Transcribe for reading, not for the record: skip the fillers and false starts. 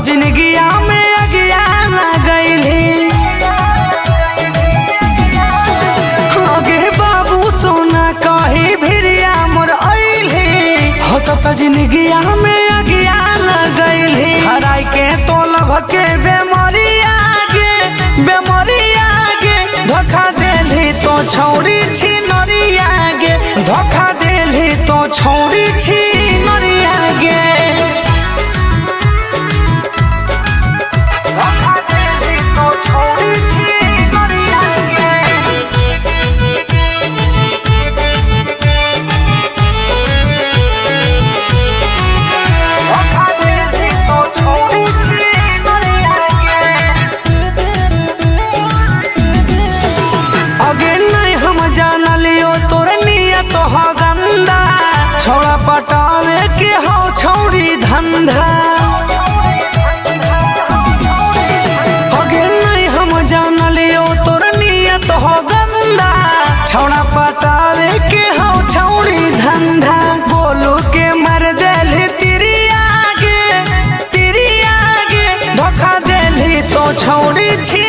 जिंदगिया में अगिया लगैली। आगे बाबू सोना कही भिरिया मोर अइली। हंसत जिंदगिया में अगिया लगैली। हराई के तो लभ के बेमरिया गे धोखा देली तो छौरी छी नरिया गे। धोखा देली तो छौरी छी नरिया गे। धोखा देली तो छौरी छी नरिया गे। धोखा देली तो छौरी छी नरिया गे। अगे नहीं हम जानलियो तोर नियत हो गंदा। छौड़ा पटावे के हो छौरी धंधा। अगे नहीं हम जानलियो तोर नियत हो गंदा। छौड़ा पटावे के हो छौरी धंधा। बोलू के मर देली तिरी आगे। धोखा देली तो छौरी छी